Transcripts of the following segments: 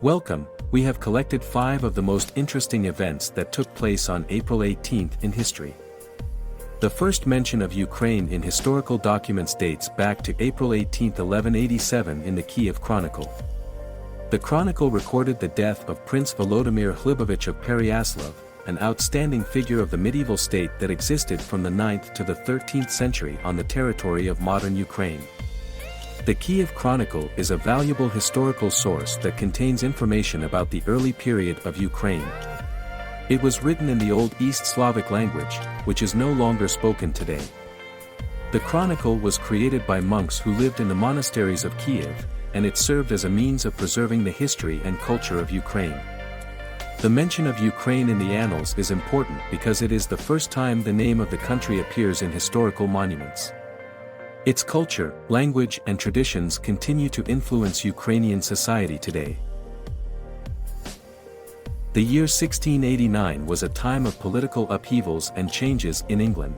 Welcome, we have collected 5 of the most interesting events that took place on April 18 in history. The first mention of Ukraine in historical documents dates back to April 18, 1187 in the Kyiv Chronicle. The Chronicle recorded the death of Prince Volodymyr Hlybovich of Pereyaslav, an outstanding figure of the medieval state that existed from the 9th to the 13th century on the territory of modern Ukraine. The Kyiv Chronicle is a valuable historical source that contains information about the early period of Ukraine. It was written in the Old East Slavic language, which is no longer spoken today. The Chronicle was created by monks who lived in the monasteries of Kyiv, and it served as a means of preserving the history and culture of Ukraine. The mention of Ukraine in the annals is important because it is the first time the name of the country appears in historical monuments. Its culture, language and traditions continue to influence Ukrainian society today. The year 1689 was a time of political upheavals and changes in England.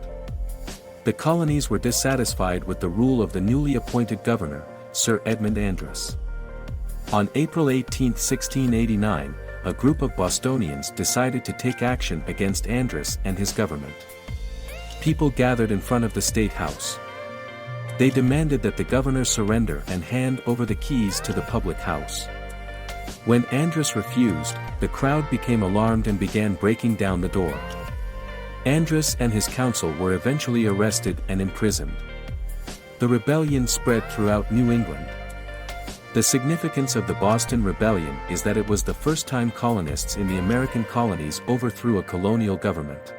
The colonies were dissatisfied with the rule of the newly appointed governor, Sir Edmund Andros. On April 18, 1689, a group of Bostonians decided to take action against Andros and his government. People gathered in front of the State House. They demanded that the governor surrender and hand over the keys to the public house. When Andros refused, the crowd became alarmed and began breaking down the door. Andros and his council were eventually arrested and imprisoned. The rebellion spread throughout New England. The significance of the Boston Rebellion is that it was the first time colonists in the American colonies overthrew a colonial government.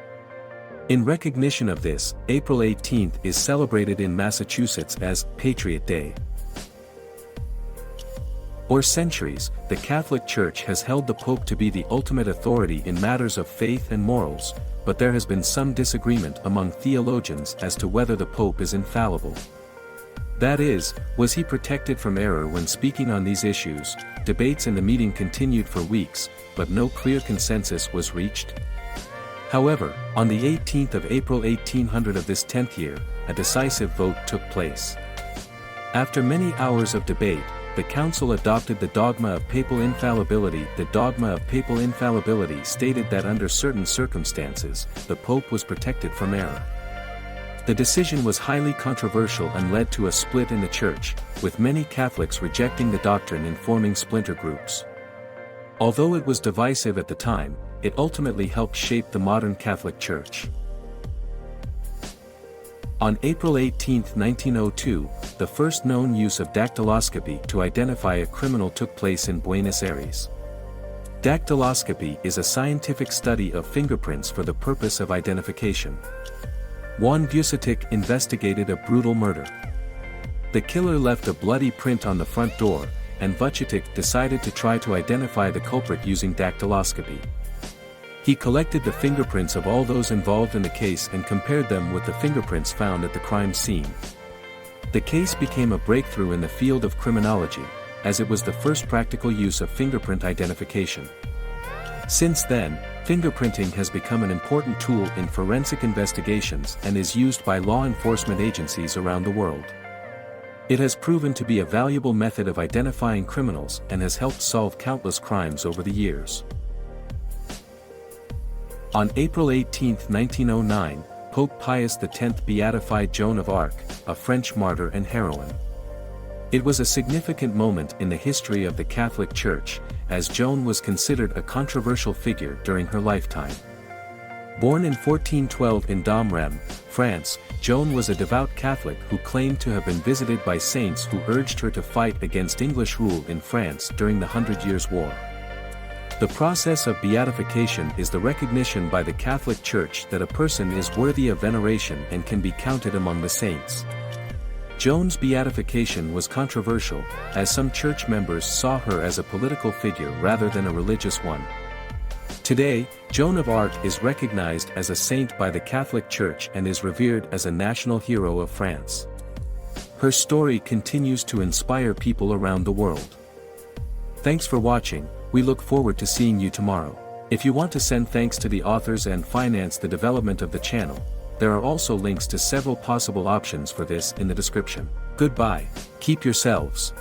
In recognition of this, April 18 is celebrated in Massachusetts as Patriot Day. For centuries, the Catholic Church has held the Pope to be the ultimate authority in matters of faith and morals, but there has been some disagreement among theologians as to whether the Pope is infallible. That is, was he protected from error when speaking on these issues? Debates in the meeting continued for weeks, but no clear consensus was reached. However, on the 18th of April 1800 of this 10th year, a decisive vote took place. After many hours of debate, the council adopted the Dogma of Papal Infallibility. The Dogma of Papal Infallibility stated that under certain circumstances, the Pope was protected from error. The decision was highly controversial and led to a split in the Church, with many Catholics rejecting the doctrine and forming splinter groups. Although it was divisive at the time, it ultimately helped shape the modern Catholic Church. On April 18, 1902, the first known use of dactyloscopy to identify a criminal took place in Buenos Aires. Dactyloscopy is a scientific study of fingerprints for the purpose of identification. Juan Vucetic investigated a brutal murder. The killer left a bloody print on the front door, and Vucetic decided to try to identify the culprit using dactyloscopy. He collected the fingerprints of all those involved in the case and compared them with the fingerprints found at the crime scene. The case became a breakthrough in the field of criminology, as it was the first practical use of fingerprint identification. Since then, fingerprinting has become an important tool in forensic investigations and is used by law enforcement agencies around the world. It has proven to be a valuable method of identifying criminals and has helped solve countless crimes over the years. On April 18, 1909, Pope Pius X beatified Joan of Arc, a French martyr and heroine. It was a significant moment in the history of the Catholic Church, as Joan was considered a controversial figure during her lifetime. Born in 1412 in Domremy, France, Joan was a devout Catholic who claimed to have been visited by saints who urged her to fight against English rule in France during the 100 Years' War. The process of beatification is the recognition by the Catholic Church that a person is worthy of veneration and can be counted among the saints. Joan's beatification was controversial, as some church members saw her as a political figure rather than a religious one. Today, Joan of Arc is recognized as a saint by the Catholic Church and is revered as a national hero of France. Her story continues to inspire people around the world. Thanks for watching. We look forward to seeing you tomorrow. If you want to send thanks to the authors and finance the development of the channel, there are also links to several possible options for this in the description. Goodbye, keep yourselves